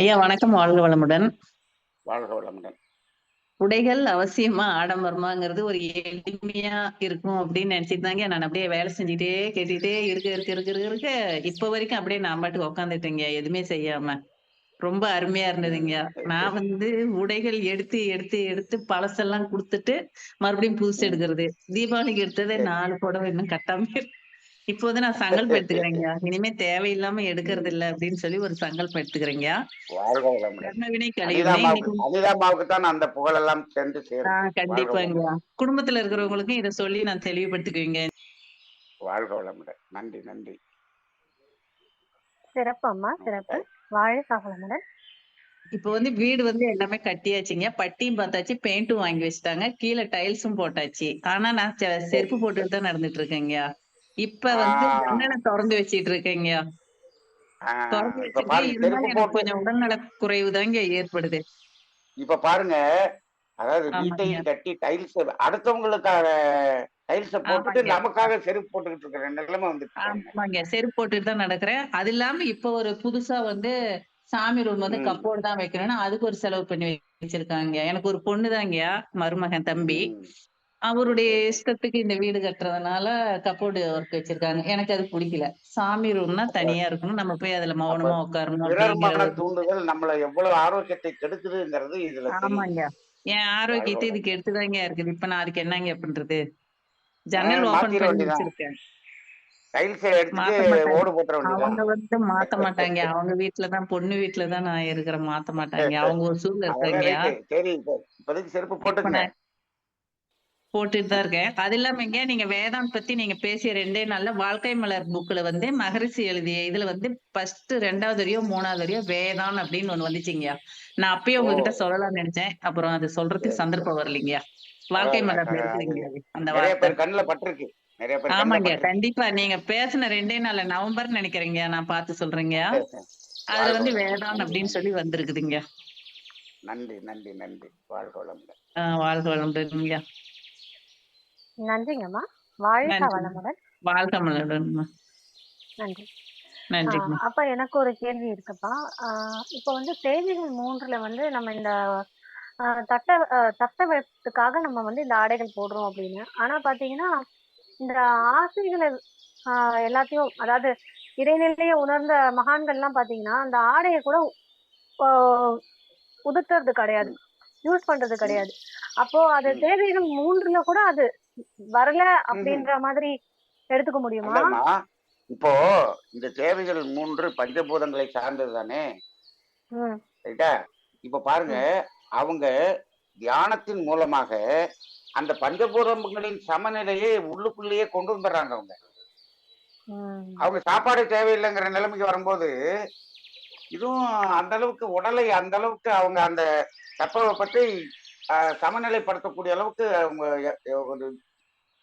ஐயா வணக்கம். வாழ்க வளமுடன். வாழ்க வளமுடன். உடைகள் அவசியமா, ஆடம்பரமாங்கிறது ஒரு எளிமையா இருக்கும் அப்படின்னு நினைச்சுட்டு தாங்க நான் அப்படியே வேலை செஞ்சுட்டே கேட்டுட்டே இருக்க இப்ப வரைக்கும் அப்படியே நான் பாட்டுக்கு உட்காந்துட்டேங்க எதுவுமே செய்யாம. ரொம்ப அருமையா இருந்ததுங்க. சரி, நான் சரி. வந்து உடைகள் எடுத்து பழசெல்லாம் குடுத்துட்டு மறுபடியும் புதுசு ம். எடுக்கிறது. தீபாவளிக்கு எடுத்ததே சரி. 4 புடவ இன்னும் கட்டாம இருக்கு. இப்போ வந்து நான் சங்கல்பம் எடுத்துக்கிறேங்க. இனிமே தேவையில்லாம எடுக்கிறது ம். இல்ல அப்படின்னு சொல்லி ஒரு சங்கல்பம் எடுத்துக்கிறேங்க. வாழ்க வளமுடன். கர்ம வினை கழிவினை அனிதாம்மாவுக்கு இன்னைக்கு அனிதாம்மாவுக்கு தான் அந்த புகழெல்லாம் சென்று சேரும். வாழ்க கண்டிப்பாங்க. வளமுடன். குடும்பத்துல ம். இருக்கிறவங்களுக்கும் இத சொல்லி நான் தெளிவுபடுத்திக்குவேங்க. வாழ்க வளமுடன். நன்றி, நன்றி. சிறப்பு அம்மா, சிறப்பு. வாழ்க வளமுடன். இப்போ வந்து வீடு வந்து எல்லாமே கட்டியாச்சுங்க. பட்டியும் பார்த்தாச்சு, பெயிண்ட்டும் வாங்கி வச்சுட்டாங்க. கீழ டைல்ஸும் போட்டாச்சு. ஆனா நான் சரி. செருப்பு போட்டுட்டு தான் நடந்துட்டு இருக்கேன்யா. இப்ப வந்து ஆ, ஜன்னல தொறந்து வச்சுட்டு இருக்கேன்யா. ஆ. தொறந்து இப்ப வச்சுட்டு பாருங்க செருப்பு இருந்தாலும் எனக்கு போட்டு கொஞ்சம் உடல்நல குறைவு தாங்க ஏற்படுது. இப்ப பாருங்க, அதாவது ஆமாங்க. வீட்டையும் கட்டி டைல்ஸ் அடுத்தவங்களுக்காக டைல்ஸ போட்டுட்டு ஆமாங்க. நமக்காக செருப்பு போட்டுக்கிட்டு இருக்கிற நிலைமை வந்துருச்சு பாருங்க. ஆமாங்க. செருப்பு போட்டுட்டு தான் நடக்கிறேன். அது இல்லாம இப்போ ஒரு புதுசா வந்து சாமி ரூம் வந்து ம். கப்போர்ட் தான் வைக்கணும்னு அதுக்கு ஒரு செலவு பண்ணி வச்சிருக்காங்க. எனக்கு ஒரு பொண்ணு தாங்கயா, மருமகன் தம்பி. ம். சரி, அவருடைய சரி, சரி. இஷ்டத்துக்கு இந்த வீடு கட்டுறதுனால கப்போர்டு ஒர்க் வச்சிருக்காங்க. எனக்கு அது புடிக்கல. சாமி ரூம்னா அப்ப தனியா இருக்கணும். நம்ம போய் அதுல அப்ப மௌனமா உட்காரணும் பிறர் அப்படிங்கிற மன ஒரு தூண்டுதல் நம்மள எவ்வளவு ஆரோக்கியத்தை கெடுக்குதுங்கிறது இதுல தெரியுது. ஆமாங்க. என் வாழ்க ஆரோக்கியத்த இது வளமுடன். கெடுத்துதாங்க இருக்குது. இப்ப நான் அதுக்கு என்னங்க பண்றது? ஜன்னல் ஓப்பன் மாத்திர பண்ணி வேண்டியதான். வச்சிருக்கேன். டைல்ஸ எடுத்துட்டு மாத்த மாட்டாங்க. ஓடு போட்டுற வேண்டியதான். அவங்க வந்து மாத்த மாட்டாங்க. அவங்க வீட்ல தான் பொண்ணு வீட்ல தான் நான் இருக்கிறேன். மாத்த மாட்டாங்க. அவங்க ஒரு சூழ்நிலை அதெல்லாம் இருக்காங்கயா. ரைட்டு. சரி இப்போதைக்கு செருப்பு இப்ப போட்டுக்கங்க. நான் போட்டுட்டு தான் இருக்கேன். அது இல்லாமங்க நீங்க வேதாந்த் பத்தி நீங்க பேசிய 2டே நாள்ல வாழ்க்கை மலர் புக்ல வந்து மகரிஷி எழுதிய இதுல வந்து ஃபர்ஸ்ட் 2வது வரியோ, 3வது வரியோ வேதான் அப்படின்னு ஒண்ணு வந்துச்சுங்கயா. நான் அப்பயே ஓ! உங்ககிட்ட சொல்லலாம்னு நெனச்சேன். அப்புறம் அது சொல்றதுக்கு சரி, சரி. சந்தர்ப்பம் வரலைங்கயா. வாழ்க்கை பரவால்ல. மலர்ல அது இருக்குதுங்க அது அந்த நெறைய வார்த்தை. பேர் கண்ல பட்டிருக்கு. நெறைய பேர் கண்ல ஆமாங்க. பட்டிருக்கு. கண்டிப்பா. நீங்க பேசின 2டே நாள்ல நவம்பர்ன்னு நெனைக்கிறேங்கயா. நான் பார்த்து சொல்றேங்கயா. அதுல வாழ்க வந்து வளமுடன். வேதான் நன்றி, அப்படின்னு நன்றி. சொல்லி வந்திருக்குதுங்க. நன்றி, நன்றி, நன்றி. வாழ்க வளமுடன். வாழ்க வளமுடன்ங்கயா. நன்றிங்கம்மா. வாழ்க நன்றிங்க. வளமுடன். வாழ்க வளமுடன்ம்மா. நன்றி. நன்றிங்க. அப்ப எனக்கு ஒரு கேள்வி இருக்குப்பா. ஆ இப்ப வந்து செய்திகள் 3ல வந்து நம்ம இந்த தட்பவெப்பத்துக்காக நம்ம வந்து இந்த ஆடைகள் போடுறோம் அப்படின்னு. ஆனா பாத்தீங்கன்னா, இந்த ஆசைகள ஆ எல்லாத்தையும் அதாவது இறைநிலைய உணர்ந்த மகான்கள்லாம் பாத்தீங்கன்னா, அந்த ஆடைய கூட ஆ உடுத்துறது கிடையாது. ம், யூஸ் பண்றது ம், கிடையாது. அப்போ அது ம். தேவைகள் 3ல கூட அது வரல ம்ஹ்ம். அப்படின்ற மாதிரி எடுத்துக்க முடியுமா? அல்லம்மா, இப்போ இந்த தேவைகள் 3 பஞ்சபூதங்களை சார்ந்தது தானே! ம், ரைட்டா? இப்ப பாருங்க, ம், அவங்க தியானத்தின் மூலமாக அந்த பஞ்சபூதங்களின் சமநிலையை உள்ளுக்குள்ளேயே கொண்டு வந்துர்றாங்க அவங்க. ம், அவங்க சாப்பாடு தேவையில்லைங்கிற நிலைமைக்கு வரும்போது, இதுவும் அந்த அளவுக்கு உடலை அந்த அளவுக்கு அவங்க அந்த தட்பவெப்பத்தை சமநிலைப்படுத்தக்கூடிய அளவுக்கு அவங்க ஒரு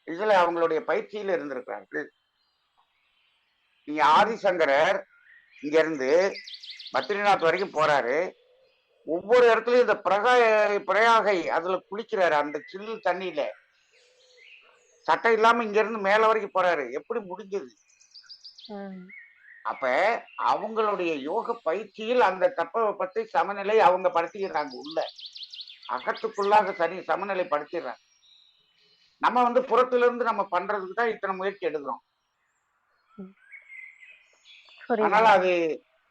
இதுல அவங்களுடைய பயிற்சியில இருந்திருக்கிறார்கள். நீங்க ம், ஆதிசங்கரர் இங்க இருந்து பத்ரிநாத் வரைக்கும் போறாரு. ஒவ்வொரு இடத்துலயும் இந்த பிரயாகை அதுல குளிக்கிறாரு. அந்த சில் தண்ணியில. சட்டை இல்லாம இங்க இருந்து மேல வரைக்கும் போறாரு. எப்படி முடிஞ்சது? ம். அப்ப அவங்களுடைய யோக பயிற்சியில் அந்த தட்பவெப்பத்தை சமநிலை அவங்க படுத்திக்கிறாங்க உள்ள. அகத்துக்குள்ளாக சரி சமநிலை படுத்திடுறாங்க. நம்ம வந்து புறத்துல இருந்து நம்ம பண்றதுக்கு தான் இத்தனை முயற்சி எடுக்கிறோம். அதனால புரியுதுங்கம்மா. அது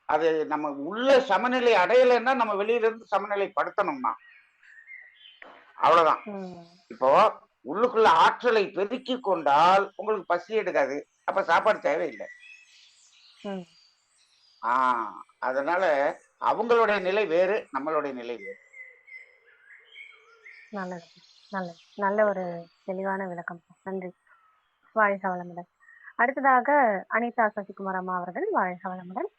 அது நம்ம உள்ள சமநிலை அடையலைன்னா நம்ம வெளியில இருந்து சமநிலை படுத்தணும்னா அவ்வளவுதான். ம், இப்போ உள்ளுக்குள்ள ஆற்றலை பெருக்கிக் கொண்டால் உங்களுக்கு பசி எடுக்காது. அப்ப சாப்பாடு தேவையில்லை. ம். ஆ அதனால அவங்களுடைய நிலை வேறு, நம்மளுடைய நிலை வேறு. நல்லது. நல்லது. நல்ல ஒரு தெளிவான விளக்கம். நன்றி. வாழ்க வளமுடன். அடுத்ததாக அனிதா சசிகுமார் அம்மா அவர்கள் வாழ்க வளமுடன்.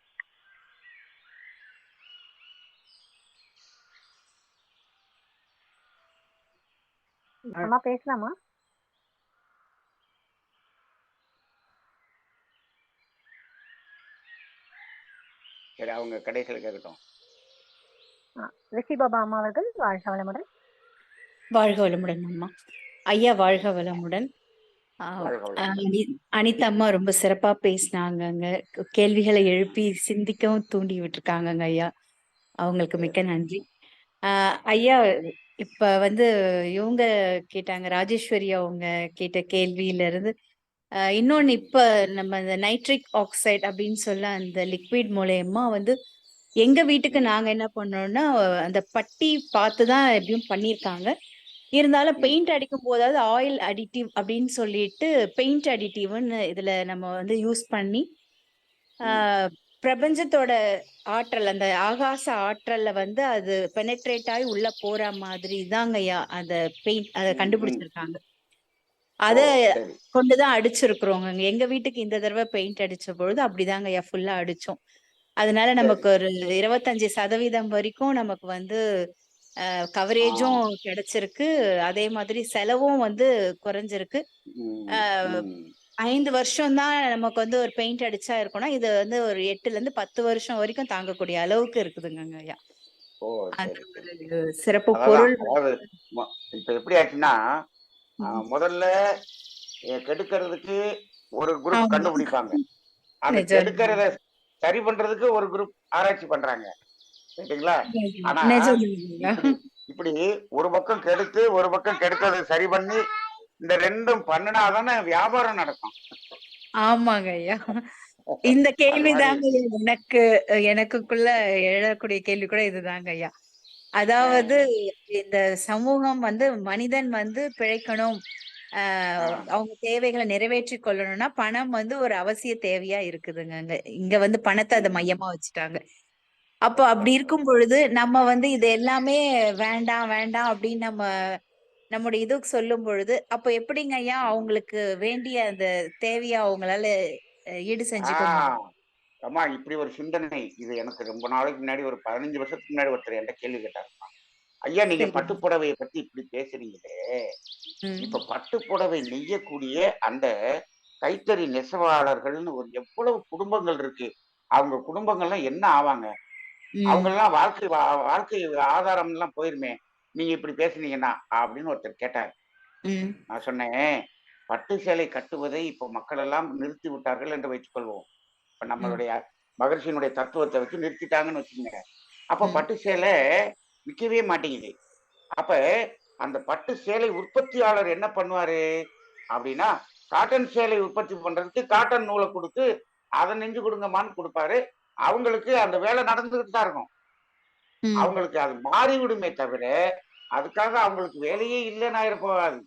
அம்மா பேசலாமா? சரி அவங்க கடைசியில கேட்கட்டும். ரிஷி பாபா அம்மா அவர்கள் வாழ்க வளமுடன். வாழ்க வளமுடன் அம்மா. ஐயா வாழ்க வளமுடன். வாழ்க வளமுடன். அனிதா அம்மா ரொம்ப சிறப்பா பேசினாங்கங்க. கேள்விகளை எழுப்பி சிந்திக்கவும் தூண்டி விட்டுருக்காங்கங்க ஐயா. அவங்களுக்கு சரி. மிக்க நன்றி. ஐயா, இப்ப வந்து இவங்க கேட்டாங்க, ராஜேஸ்வரி அவங்க கேட்ட கேள்வியில இருந்து இன்னொன்னு, இப்ப நம்ம இந்த நைட்ரிக் ஆக்சைடு அப்படின்னு சொல்ல அந்த லிக்விட் மூலயமா வந்து எங்க வீட்டுக்கு ம், நாங்க என்ன பண்ணோம்னா, அந்த பட்டி பார்த்துதான் எப்படியும் பண்ணியிருக்காங்க. இருந்தாலும் ம், பெயிண்ட் அடிக்கும் போதாவது ஆயில் அடிட்டிவ் அப்படின்னு சொல்லிட்டு பெயிண்ட் அடிட்டிவ்னு இதுல நம்ம வந்து யூஸ் பண்ணி ம், ஆஹ் பிரபஞ்சத்தோட ஆற்றல், அந்த ஆகாச ஆற்றல்ல வந்து அது பெனட்ரேட் ஆகி உள்ள போற மாதிரி தாங்கய்யா அந்த பெயிண்ட் அதை ம், ம். கண்டுபிடிச்சிருக்காங்க. ஓ, அத சரி. கொண்டுதான் அடிச்சிருக்கிறோங்க. எங்க வீட்டுக்கு இந்த தடவை பெயிண்ட் அடிச்ச பொழுது அப்படிதாங்கய்யா ஃபுல்லா அடிச்சோம். அதனால சரி. நமக்கு ஒரு 25% வரைக்கும் நமக்கு வந்து ஆ, கவரேஜும் கிடைச்சிருக்கு. அதே மாதிரி செலவும் வந்து குறைஞ்சிருக்கு. ம், அஹ் ம். 5 வருஷம் தான் நமக்கு வந்து ஒரு பெயிண்ட் அடிச்சா இருக்கும்னா, இது வந்து ஒரு 8ல இருந்து 10 வருஷம் வரைக்கும் தாங்கக்கூடிய அளவுக்கு இருக்குதுங்க ஐயா. ஓ, அந்த சரி, சரி. ஒரு சிறப்பு அதான் பொருள் அதாவது மொ- இப்ப எப்படி ஆச்சுன்னா ம். முதல்ல கெடுக்கிறதுக்கு ஒரு குரூப் ஆமா. கண்டுபிடிப்பாங்க. அந்த நிஜம். கெடுக்கிறத சரி பண்றதுக்கு ஒரு குரூப் ஆராய்ச்சி பண்றாங்க. ரைட்டுங்களா? நிஜம். ஆனா நிஜம் ஐயா. இப்படி இப்படி ஒரு பக்கம் கெடுத்து ஒரு பக்கம் கெடுத்ததை சரி பண்ணி இந்த ரெண்டும் பண்ணுனாதானே வியாபாரம் நடக்கும். ஆமாங்க ஐயா. இந்த அது மாதிரி. கேள்விதாங்க எனக்கு எனக்குள்ள எழக்கூடிய கேள்வி கூட இதுதாங்க ஐயா. அதாவது அஹ், இந்த சமூகம் வந்து மனிதன் வந்து பிழைக்கணும், அஹ், அவங்க தேவைகளை நிறைவேற்றி கொள்ளணும்னா பணம் வந்து ஒரு அவசிய தேவையா இருக்குதுங்க. இங்க இங்க வந்து பணத்தை அதை ம், மையமா வச்சுட்டாங்க. அப்போ அப்படி ஓகே. இருக்கும் பொழுது நம்ம வந்து இது எல்லாமே வேண்டாம் வேண்டாம் அப்படின்னு நம்ம நம்முடைய இதுக்கு சொல்லும் பொழுது, அப்போ எப்படிங்க ஐயா ம். அவங்களுக்கு வேண்டிய அந்த தேவையை அவங்களால ஈடு செஞ்சுக்க முடியும்? ஆஹ் அம்மா, இப்படி ஒரு சிந்தனை இது எனக்கு ரொம்ப நாளைக்கு முன்னாடி, ஒரு 15 வருஷத்துக்கு முன்னாடி ஒருத்தர் என்கிட்ட கேள்வி கேட்டார். ஐயா, நீங்க சரி. பட்டுப்புடவையை பத்தி இப்படி பேசுறீங்களே, இப்ப ம். பட்டுப்புடவை நெய்யக்கூடிய அந்த கைத்தறி நெசவாளர்கள்னு ஒரு எவ்வளவு குடும்பங்கள் இருக்கு. அவங்க குடும்பங்கள்லாம் என்ன ஆவாங்க? ம். அவங்கெல்லாம் வாழ்க்கை ஆதாரம் எல்லாம் போயிருமே, நீங்க இப்படி பேசுனீங்கன்னா அப்படின்னு ஒருத்தர் கேட்டார். ம். நான் சொன்னேன், பட்டு சேலை கட்டுவதை இப்ப மக்கள் எல்லாம் நிறுத்தி விட்டார்கள் என்று வைத்துக் கொள்வோம். இப்ப ம். நம்மளுடைய மகர்ஷியினுடைய தத்துவத்தை வச்சு நிறுத்திட்டாங்கன்னு வச்சுக்கோங்க. அப்ப ம். பட்டு சேலை விக்கவே மாட்டேங்குது. அப்ப அந்த பட்டு சேலை உற்பத்தியாளர் என்ன பண்ணுவாரு அப்படின்னா, காட்டன் சேலை உற்பத்தி பண்றதுக்கு காட்டன் நூலை கொடுத்து அதை நெஞ்சு கொடுங்கம்மான்னு கொடுப்பாரு. அவங்களுக்கு அந்த வேலை நடந்துகிட்டு தான் இருக்கும். ம். அவங்களுக்கு அது மாறிவிடுமே தவிர, அதுக்காக அவங்களுக்கு வேலையே இல்லைன்னு ஆயிட போகாது.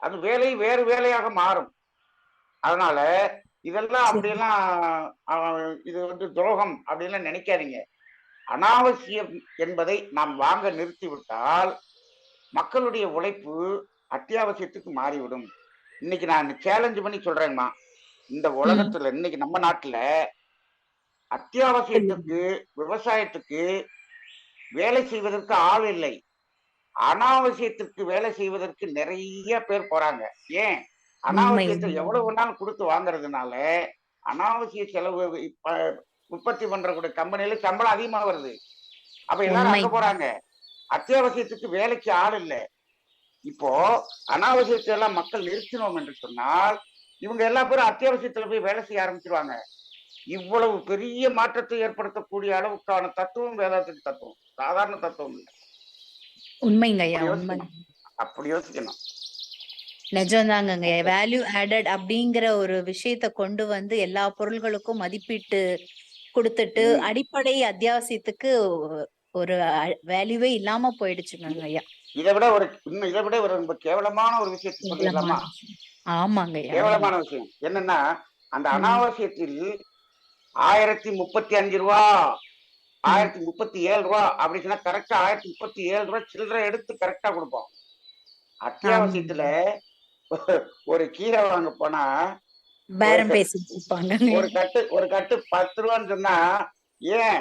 அது வேலை வேறு வேலையாக மாறும். அதனால இதெல்லாம் சரி. அப்படியெல்லாம் இது வந்து துரோகம் அப்படின்லாம் நினைக்காதீங்க. அனாவசியம் என்பதை நாம் வாங்க நிறுத்திவிட்டால் மக்களுடைய உழைப்பு அத்தியாவசியத்துக்கு மாறிவிடும். இன்னைக்கு நான் சேலஞ்சு பண்ணி சொல்றேங்கம்மா, இந்த ம். உலகத்துல இன்னைக்கு நம்ம நாட்டுல சரி. அத்தியாவசியத்துக்கு, விவசாயத்துக்கு வேலை செய்வதற்கு ஆள் இல்லை. அனாவசியத்திற்கு வேலை செய்வதற்கு நிறைய பேர் போறாங்க. ஏன்? உண்மை. அனாவசியத்தை எவ்வளவு வேணாலும் கொடுத்து வாங்குறதுனால அனாவசிய செலவு இப்ப உற்பத்தி பண்றக்கூடிய கம்பெனில சம்பளம் அதிகமா வருது. அப்ப எல்லாரும் உண்மை. அங்க போறாங்க. அத்தியாவசியத்துக்கு வேலைக்கு ஆள் இல்ல. இப்போ அனாவசியத்தை எல்லாம் மக்கள் நிறுத்தினோம் என்று சொன்னால் இவங்க எல்லா பேரும் அத்தியாவசியத்துல போய் வேலை செய்ய ஆரம்பிச்சிருவாங்க. இவ்வளவு பெரிய மாற்றத்தை ஏற்படுத்தக்கூடிய அளவுக்கான தத்துவம் வேதாத்திரி தத்துவம். சாதாரண தத்துவம் இல்லை. உண்மைங்க ஐயா. அப்படி உண்மை. யோசிக்கணும். அப்படி யோசிக்கணும். நிஜம்தாங்கங்க. வேல்யூ ஆடட் அப்படிங்கிற ஒரு விஷயத்த கொண்டு வந்து எல்லா பொருள்களுக்கும் மதிப்பீட்டு கொடுத்துட்டு ம். அடிப்படை அத்தியாவசியத்துக்கு ஒரு வேல்யூவே இல்லாம போயிடுச்சுங்க இ- ஐயா. இதை விட ஒரு இன்னும் இதை விட ஒரு ரொம்ப கேவலமான ஒரு விஷயத்தை கேவலமான சொல்லிடலாமா? விஷயம். ஆமாங்க ஐயா. ஆமாங்க. கேவலமான விஷயம் என்னன்னா, அந்த ம். அனாவசியத்தில் 1035 ரூபா, ம். 1037 ரூபா அப்படி சொன்னா கரெக்டா 1037 ரூபா சில்லறை எடுத்து கரெக்டா கொடுப்போம். ஆமாங்க. அத்தியாவசியத்துல ஒரு கீரை வாங்க போனா ஒரு பேரம் பேசிட்டு இருப்பாங்க. ஒரு கட்டு 10 ரூபான்னு சொன்னா, ஏன்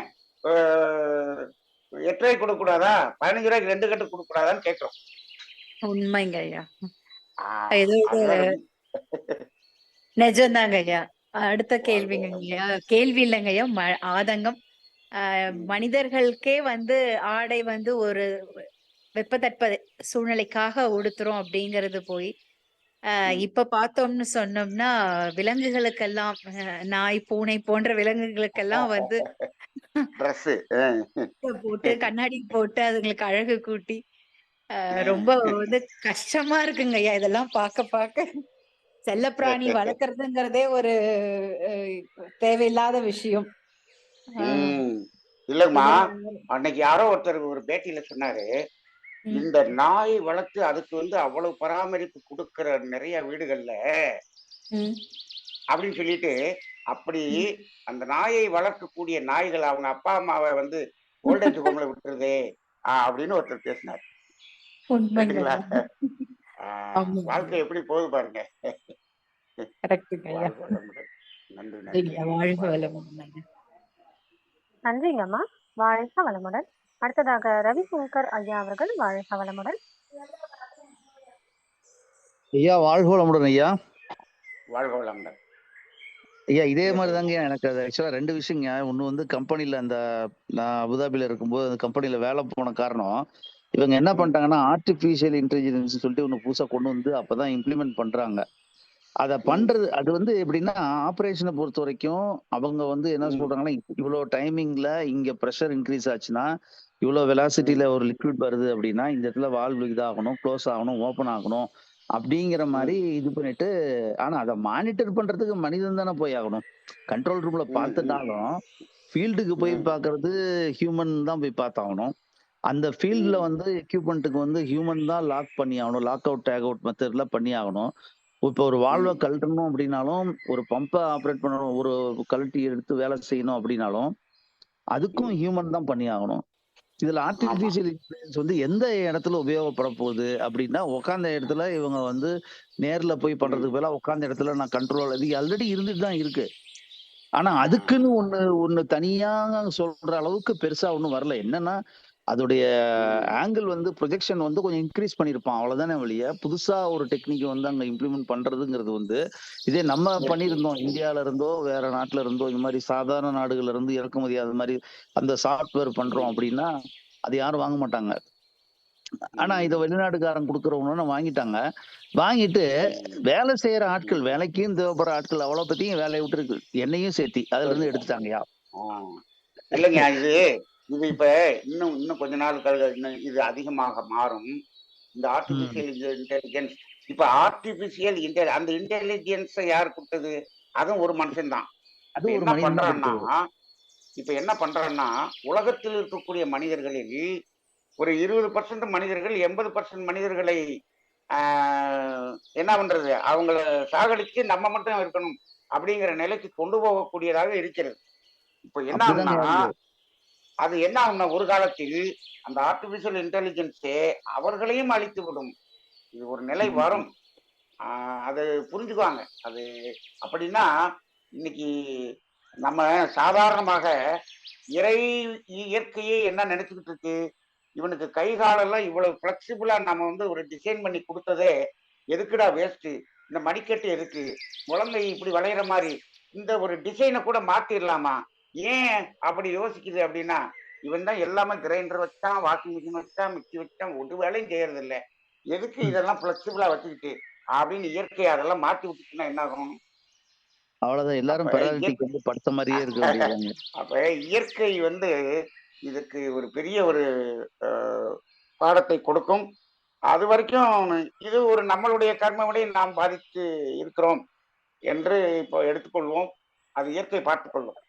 8 ரூபாய்க்கு கொடுக்க கூடாதா, 15 ரூபாய்க்கு 2 கட்டு கொடுக்க கூடாதான்னு கேட்கிறோம். உண்மைங்க ஐயா. இதோட அதுதான் ரொம்ப. நிஜம்தாங்க ஐயா. அடுத்த வாழ்க கேள்விங்க வளமுடன். ஐயா. கேள்வி இல்லைங்க ஐயா. ஆதங்கம். ம், மனிதர்களுக்கே வந்து ஆடை வந்து ஒரு வெப்பத்தட்ப சூழ்நிலைக்காக உடுத்துறோம் அப்படிங்கிறது போய் இப்ப பார்த்தோம்னு சொன்னோம்னா விலங்குகளுக்கெல்லாம் நாய், பூனை போன்ற விலங்குகளுக்கெல்லாம் வந்து ட்ரெஸ். போட்டு கண்ணாடி போட்டு அதுங்களுக்கு அழகு கூட்டி ரொம்ப வந்து கஷ்டமா இருக்குங்க ஐயா இதெல்லாம் பார்க்க செல்லப்பிராணி வளர்க்கறதுங்கிறதே ஒரு தேவையில்லாத விஷயம். இல்லம்மா, இதுல அன்னைக்கு யாரோ ஒருத்தர் ஒரு பேட்டியில சொன்னாரு, ம், இந்த நாய் வளர்த்து அதுக்கு அவ்வளவு பராமரிப்பு கொடுக்கிற நிறைய வீடுகள்ல ம், அப்படின்னு சொல்லிட்டு, அப்படி ம். அந்த நாயை வளர்க்கக்கூடிய நாய்கள் அவங்க அப்பா அம்மாவை ஓல்டேஜ் ஹோம்ல விட்டுருதே அப்படின்னு ஒருத்தர் பேசினார். உண்மைங்க ரைட்டுங்களா? ஐயா. ஆமா வாழ்க்கை எப்படி போகுது பாருங்க. கரெக்டுங்க ஐயா. வாழ்க வளமுடன். நன்றி, நன்றி. சரிங்க, வாழ்க வாழ்க வளமுடன் ஐயா. நன்றிங்கம்மா. வாழ்க வளமுடன். அடுத்ததாக ரவிசங்கர் ஐயா அவர்கள் வாழ்க வளமுடன். ஐயா வாழ்க வளமுடன் ஐயா. வாழ்க வளமுடன். ஐயா இதே மாதிரி தாங்க எனக்கு அது ஆக்சுவலா 2 விஷயங்க. ஒண்ணு கம்பெனில நான் அபுதாபில இருக்கும்போது அந்த கம்பெனில வேலை போன காரணம், இவங்க என்ன பண்ணிட்டாங்கன்னா ஆர்டிபிஷியல் இன்டெலிஜென்ஸ் சொல்லிட்டு ஒண்ணு புதுசா கொண்டு வந்து அப்பதான் இம்ப்ளிமெண்ட் பண்றாங்க. அத பண்றது அது எப்படின்னா ஆபரேஷனை பொறுத்த வரைக்கும் அவங்க என்ன சொல்றாங்கன்னா, இவ்வளவு டைமிங்ல இங்க ப்ரெஷர் இன்க்ரீஸ் ஆச்சுன்னா, இவ்வளவு வெலாசிட்டில ஒரு லிக்விட் வருது அப்படின்னா இந்த இடத்துல வால்வு இதாகணும், க்ளோஸ் ஆகணும், ஓபன் ஆகணும் அப்படிங்கிற மாதிரி இது பண்ணிட்டு, ஆனா அதை மானிட்டர் பண்றதுக்கு மனிதன் தானே போய் ஆகணும். கண்ட்ரோல் ரூம்ல பார்த்துட்டாலும் ஃபீல்டுக்கு போய் பார்க்கறது ஹியூமன் தான் போய் பார்த்தாகணும். அந்த ஃபீல்ட்ல எக்யூப்மெண்ட்டுக்கு ஹியூமன் தான் லாக் பண்ணி ஆகணும். லாக் அவுட் டேக் அவுட் மெத்தட்ல பண்ணி ஆகணும். இப்போ ஒரு வால்வை கழட்டணும் அப்படின்னாலும், ஒரு பம்பை ஆப்ரேட் பண்ணணும், ஒரு கழட்டி எடுத்து வேலை செய்யணும் அப்படின்னாலும் அதுக்கும் ஹியூமன் தான் பண்ணி ஆகணும். இதுல ஆர்டிபிஷியல் இன்டெலிஜென்ஸ் எந்த இடத்துல உபயோகப்பட போகுது அப்படின்னா, உட்கார்ந்த இடத்துல இவங்க நேர்ல போய் பண்றதுக்கு பதிலா உட்கார்ந்த இடத்துல நான் கண்ட்ரோல் இது ஆல்ரெடி இருந்துட்டு தான் இருக்கு. ஆனா அதுக்குன்னு ஒண்ணு தனியா சொல்ற அளவுக்கு பெருசா ஒண்ணும் வரல. என்னன்னா அதோடைய ஆங்கிள் ப்ரொஜெக்ஷன் கொஞ்சம் இன்க்ரீஸ் பண்ணிருப்பான். அவ்வளவுதானே வழிய புதுசா ஒரு டெக்னிக் அங்க இம்ப்ளிமெண்ட் பண்றதுங்கிறது இதே நம்ம பண்ணியிருந்தோம் இந்தியால இருந்தோ வேற நாட்டுல இருந்தோ இந்த மாதிரி சாதாரண நாடுகள்ல இருந்து இறக்குமதி அது மாதிரி அந்த சாஃப்ட்வேர் பண்றோம் அப்படின்னா அது யாரும் வாங்க மாட்டாங்க. ஆனா இதை வெளிநாட்டுக்காரன் கொடுக்கறவங்க வாங்கிட்டாங்க. வாங்கிட்டு வேலை செய்யற ஆட்கள், வேலைக்கும் தேவைப்படுற ஆட்கள் அவ்வளவு பத்தியும் வேலையை விட்டு இருக்கு என்னையும் சேர்த்தி அதுல இருந்து எடுத்துட்டாங்கயா. இல்லைங்க, இது இப்ப இன்னும் கொஞ்ச நாள் இது அதிகமாக மாறும். இந்த ஆர்டிபிஷியல் இன்டெலிஜென்ஸ் இப்ப அந்த இன்டெலிஜென்ஸை யார் கொடுத்தது? அதுவும் ஒரு மனுஷன் தான். இப்ப என்ன பண்றான்னா உலகத்தில் இருக்கக்கூடிய மனிதர்களில் ஒரு 20% மனிதர்கள் 80% மனிதர்களை என்ன பண்றது, அவங்கள சாகடிச்சு நம்ம மட்டும் இருக்கணும் அப்படிங்கிற நிலைக்கு கொண்டு போகக்கூடியதாக இருக்கிறது. இப்ப என்ன அது என்ன ஆகும்னா ஒரு காலத்தில் அந்த ஆர்டிபிஷியல் இன்டெலிஜென்ஸே அவர்களையும் அழித்து விடும். இது ஒரு நிலை வரும். அது புரிஞ்சுக்குவாங்க. அது அப்படின்னா இன்னைக்கு நம்ம சாதாரணமாக இயற்கையே என்ன நினைச்சுக்கிட்டு இருக்கு, இவனுக்கு கை காலெல்லாம் இவ்வளவு பிளெக்சிபிளா நம்ம ஒரு டிசைன் பண்ணி கொடுத்ததே எதுக்குடா வேஸ்ட், இந்த மடிக்கட்டு எதுக்கு, குழந்தை இப்படி வளையிற மாதிரி இந்த ஒரு டிசைனை கூட மாத்திரலாமா, ஏன் அப்படி யோசிக்குது அப்படின்னா, இவன் தான் எல்லாமே கிரைண்டர் வச்சான், வாஷிங் மிஷின் வச்சான், மிக்சி வச்சான், ஒரு வேலையும் செய்யறது இல்லை, எதுக்கு இதெல்லாம் பிளெக்சிபிளா வச்சுக்கிட்டு அப்படின்னு இயற்கை அதெல்லாம் மாத்தி விட்டுச்சுன்னா என்ன ஆகும்? அவ்வளவுதான், எல்லாரும் படுத்த மாதிரியே இருக்கு. அப்ப இயற்கை இதுக்கு ஒரு பெரிய ஒரு பாடத்தை கொடுக்கும். அது வரைக்கும் இது ஒரு நம்மளுடைய கர்மவினை நாம் பாதித்து இருக்கிறோம் என்று இப்போ எடுத்துக்கொள்வோம். அது இயற்கை பார்த்துக் கொள்ளும்.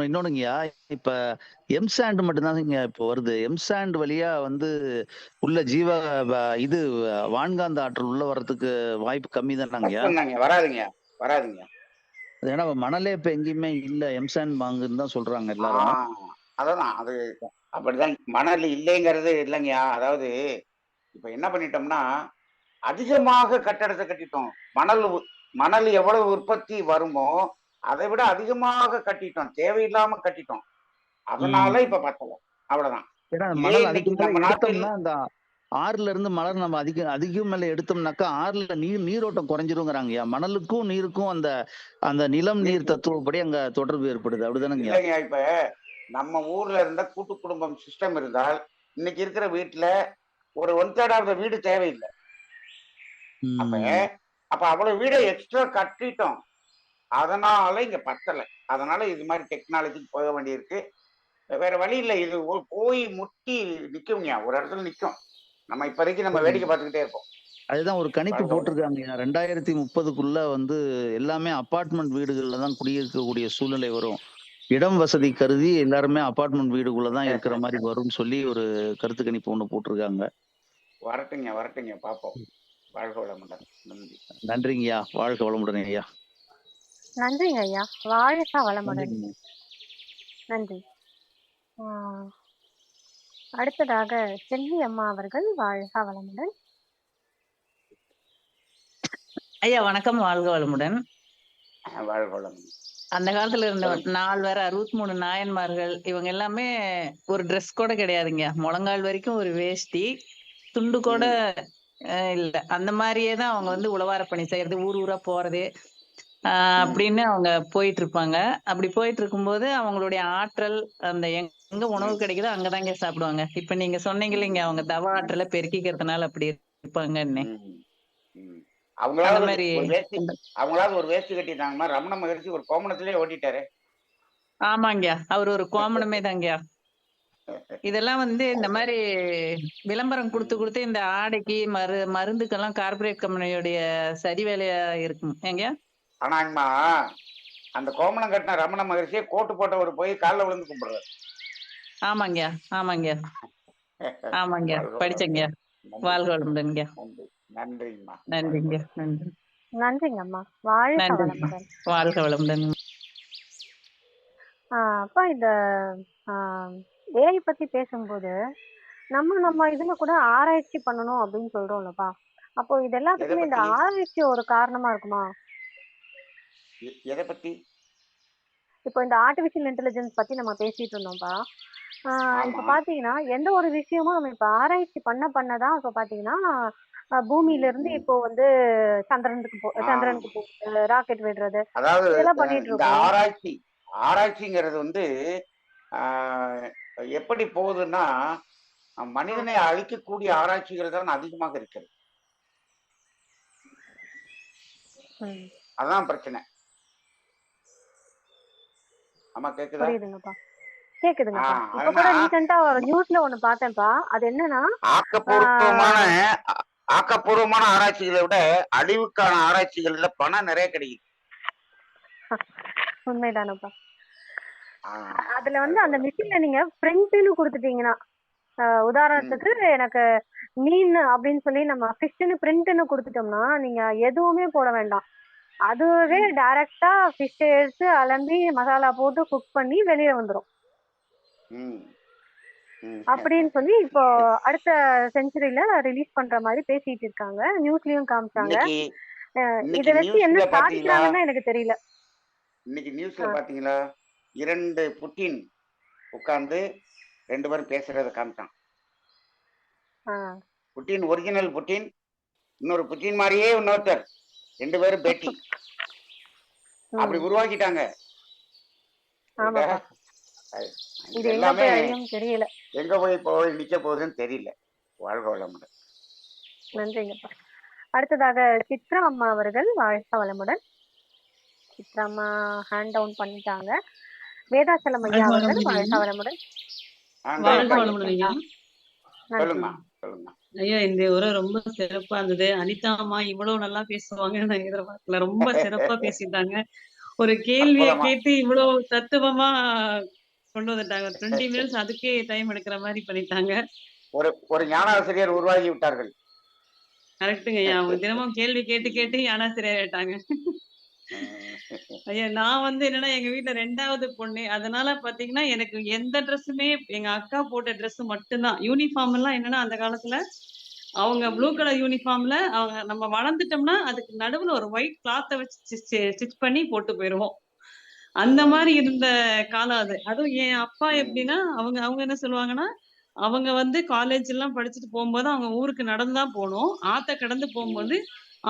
இன்னொன்னுங்கய்யா, இப்ப எம்சாண்ட் மட்டும்தான் இப்போ வருது. எம்சாண்ட் வழியா உள்ள இது வான்காந்த ஆற்றல் உள்ள வர்றதுக்கு வாய்ப்பு கம்மி தானாங்கய்யா? வராதுங்க. ஏன்னா மணலே இப்ப எங்கேயுமே இல்ல, எம்சாண்ட் வாங்குன்னு தான் சொல்றாங்க எல்லாரும். அதான் அது அப்படிதான். மணல் இல்லைங்கிறது இல்லைங்கய்யா. அதாவது இப்ப என்ன பண்ணிட்டோம்னா அதிகமாக கட்டடத்தை கட்டிட்டோம். மணல் எவ்வளவு உற்பத்தி வருமோ அதை விட அதிகமாக கட்டிட்டோம், தேவையில்லாம கட்டிட்டோம். அதனால இப்ப பத்தல, அவ்வளவுதான். அந்த ஆறுல இருந்து மணல் நம்ம அதிகம் மேல எடுத்தோம்னாக்கா ஆறுல நீரோட்டம் குறைஞ்சிருங்கிறாங்கய்யா. மணலுக்கும் நீருக்கும் அந்த நிலம் நீர் தத்துவப்படி அங்க தொடர்பு ஏற்படுது, அப்படிதானங்க? இல்லைங்க, இப்ப நம்ம ஊர்ல இருந்த கூட்டு குடும்பம் சிஸ்டம் இருந்தால் இன்னைக்கு இருக்கிற வீட்டுல ஒரு 1/3 வீடு தேவையில்லை. அப்ப ம். அப்ப அவ்வளவு வீடை எக்ஸ்ட்ரா கட்டிட்டோம். அதனால இங்க பத்தல. அதனால இது மாதிரி டெக்னாலஜிக்கு போக வேண்டியிருக்கு. வேற வழி இல்ல. இது போய் முட்டி நிக்கும்யா. ஒரு இடத்துல நிக்கும். நம்ம இப்போதைக்கு நம்ம வேடிக்கை பார்த்துக்கிட்டே இருப்போம். அதுதான் ஒரு கணிப்பு வாழ்க வளமுடன். போட்டிருக்காங்கய்யா. 2030க்குள்ள வந்து எல்லாமே அபார்ட்மெண்ட் வீடுகள்ல தான் குடியிருக்கக்கூடிய சூழ்நிலை வரும். இடம் வசதி கருதி எல்லாருமே அபார்ட்மெண்ட் வீடுக்குள்ள தான் இருக்கிற மாரி வரும்னு சொல்லி ஒரு கருத்து கணிப்பு ஒண்ணு போட்டிருக்காங்க. வரட்டுங்க, வரட்டுங்க பார்ப்போம். வாழ்க வளமுடன். நன்றி. நன்றிங்கய்யா. வாழ்க வளமுடன் ஐயா. நன்றிங்க ஐயா. வாழ்க வளமுடன். நன்றிங்க. நன்றி. ஆஹ் அடுத்ததாக செல்வி அம்மா அவர்கள் வாழ்க வளமுடன். ஐயா வணக்கம், வாழ்க வளமுடன். வாழ்க வளமுடன். அந்த காலத்துல இருந்த சொல்லுங்க. 63 நாயன்மார்கள் இவங்க எல்லாமே ஒரு ட்ரெஸ் கூட கிடையாதுங்க. முழங்கால் வரைக்கும் ஒரு வேஷ்டி, துண்டு கூட இல்ல. அந்த மாதிரியே தான் அவங்க வந்து உழவார பணி செய்யறது, ஊர் ஊரா போறது அப்படின்னு அவங்க போயிட்டு இருப்பாங்க. அப்படி போயிட்டு இருக்கும்போது அவங்களுடைய ஆற்றல், அந்த எங்க உணவு கிடைக்குதோ அங்கதாங்க சாப்பிடுவாங்க. இப்ப நீங்க சொன்னீங்க இல்லைங்க, அவங்க தவ ஆற்றலை பெருக்கிக்கிறதுனால அப்படி இருப்பாங்கன்னு. ம். அந்த அவங்களாவது மாதிரி ஒரு வேஷ்டி அவங்களாவது ஒரு வேஷ்டி கட்டிட்டாங்கம்மா. ரமண மகரிஷி ஒரு கோமணத்திலே ஓட்டிட்டாரு. ஆமாங்க, அவர் ஒரு கோமணமே தாங்க. இதெல்லாம் வந்து இந்த மாதிரி விளம்பரம் கொடுத்து கொடுத்து இந்த ஆடைக்கு மருந்துக்கெல்லாம் கார்பரேட் கம்பெனியுடைய சரி வேலையா இருக்கும் ஏங்க. ஆனாங்கம்மா அந்த கோமணம் கட்டின ரமண மகரிஷியை கோட்டு போட்டவர் போய் காலில் விழுந்து கும்பிடுறாரு. ஆமாங்க, ஆமாங்க, ஆமாங்க, படிச்சங்க. வாழ்க வளமுடன்ங்க. நன்றிங்கம்மா. நன்றிங்க, நன்றி. நன்றிங்கம்மா. வாழ்க நன்றி, வளமுடன். வாழ்க வளமுடன். அப்பா இந்த ஏஐ பத்தி பேசும்போது நம்ம இதுல கூட ஆராய்ச்சி பண்ணணும் அப்படின்னு சொல்றோம்லப்பா. அப்போ இது எல்லாத்துக்குமே இந்த ஆராய்ச்சி ஒரு காரணமா இருக்குமா? எதை பத்தி? இப்போ இந்த ஆர்டிபிஷியல் இன்டெலிஜென்ஸ் பத்தி நம்ம பேசிட்டு இருந்தோம்ப்பா. இப்ப பாத்தீங்கன்னா எந்த ஒரு விஷயமும் நம்ம இப்ப ஆராய்ச்சி பண்ணதான் இப்ப பாத்தீங்கன்னா பூமியில இருந்து இப்போ வந்து சந்திரனுக்கு ராக்கெட் விடுறது, அதாவது இதெல்லாம் பண்ணிட்டு இந்த இருக்கோம். ஆராய்ச்சிங்கிறது வந்து எப்படி போகுதுன்னா, மனிதனை அழிக்கக்கூடிய ஆராய்ச்சிகள் தான் அதிகமாக இருக்கிறது. அதான் பிரச்சனை. ஆமா, கேக்குதா? புரியுதுங்கப்பா, கேக்குதுங்கப்பா. இப்ப கூட ரீசெண்டா ஒரு நியூஸ்ல ஒண்ணு பார்த்தேன்ப்பா. அது என்னன்னா, ஆக்கப்பூர்வமான ஆராய்ச்சிகளை விட அழிவுக்கான ஆராய்ச்சிகள்ல பணம் நிறைய கிடைக்குது. உண்மைதானப்பா. அதுல வந்து அந்த மிஷின்ல நீங்க பிரிண்ட்னு கொடுத்துட்டீங்கன்னா, உதாரணத்துக்கு எனக்கு மீன் அப்படின்னு சொல்லி நம்ம ஃபிஷ்னு பிரிண்ட்னு கொடுத்துட்டோம்னா நீங்க எதுவுமே போட வேண்டாம். அதுவே டைரக்டா ஃபிஷ் எடுத்து அலம்பி மசாலா போட்டு குக் பண்ணி வெளியே வந்துரும் அப்படின்னு சொல்லி இப்போ அடுத்த செஞ்சுரியில ரிலீஸ் பண்ற மாதிரி பேசிட்டு இருக்காங்க. நியூஸ்லயும் காமிச்சாங்க. இத வச்சு என்ன சாதிக்கிறாங்கன்னு எனக்கு தெரியல. இன்னைக்கு நியூஸ்ல பாத்தீங்களா, 2 புட்டின் உட்கார்ந்து 2 பேரும் பேசுறத காமிச்சான். புட்டின், ஒரிஜினல் புட்டின், இன்னொரு புட்டின் மாதிரியே இன்னொருத்தர், 2 பேரும் பேட்டி. அப்படி உருவாக்கிட்டாங்க. எல்லாமே தெரியல எங்க போய் நிக்க போகுதுன்னு தெரியல. வாழ்க வளமுடன். நன்றிங்கப்பா. அடுத்ததாக சித்ரா அம்மா அவர்கள் வாழ்க வளமுடன். சித்ரா அம்மா ஹேண்ட் டவுன் பண்ணிட்டாங்க. வேதாச்சலம் ஐயா அவர்கள் வாழ்க வளமுடன். சொல்லுங்க சொல்லுங்க ஐயா. இந்த உரை ரொம்ப சிறப்பா இருந்தது. அனிதா அம்மா இவ்வளவு நல்லா பேசுவாங்கன்னு நான் எதிர்பார்க்கல. ரொம்ப சிறப்பா பேசிட்டாங்க. ஒரு கேள்வியை கேட்டு இவ்வளவு தத்துவமா கொண்டு வந்துட்டாங்க. 20 மினிட்ஸ் அதுக்கே டைம் எடுக்கிற மாதிரி பண்ணிட்டாங்க. ஒரு ஞானாசிரியர் உருவாகி விட்டார்கள். கரெக்டுங்க ஐயா. அவங்க தினமும் கேள்வி கேட்டு கேட்டு ஞானாசிரியர் ஆயிட்டாங்க. ஐயா நான் வந்து என்னன்னா எங்க வீட்டுல 2வது பொண்ணு. அதனால பாத்தீங்கன்னா எனக்கு எந்த ட்ரெஸ்ஸுமே எங்க அக்கா போட்ட ட்ரெஸ் மட்டும்தான். யூனிஃபார்ம் எல்லாம் என்னன்னா அந்த காலத்துல அவங்க ப்ளூ கலர் யூனிஃபார்ம்ல அவங்க நம்ம வளர்ந்துட்டோம்னா அதுக்கு நடுவுல ஒரு ஒயிட் கிளாத்தை வச்சு ஸ்டிச் பண்ணி போட்டு போயிருவோம். அந்த மாதிரி இருந்த காலம் அது. அதுவும் என் அப்பா எப்படின்னா அவங்க என்ன சொல்லுவாங்கன்னா, அவங்க வந்து காலேஜ் எல்லாம் படிச்சுட்டு போகும்போது அவங்க ஊருக்கு நடந்துதான் போகணும். ஆத்த கடந்து போகும்போது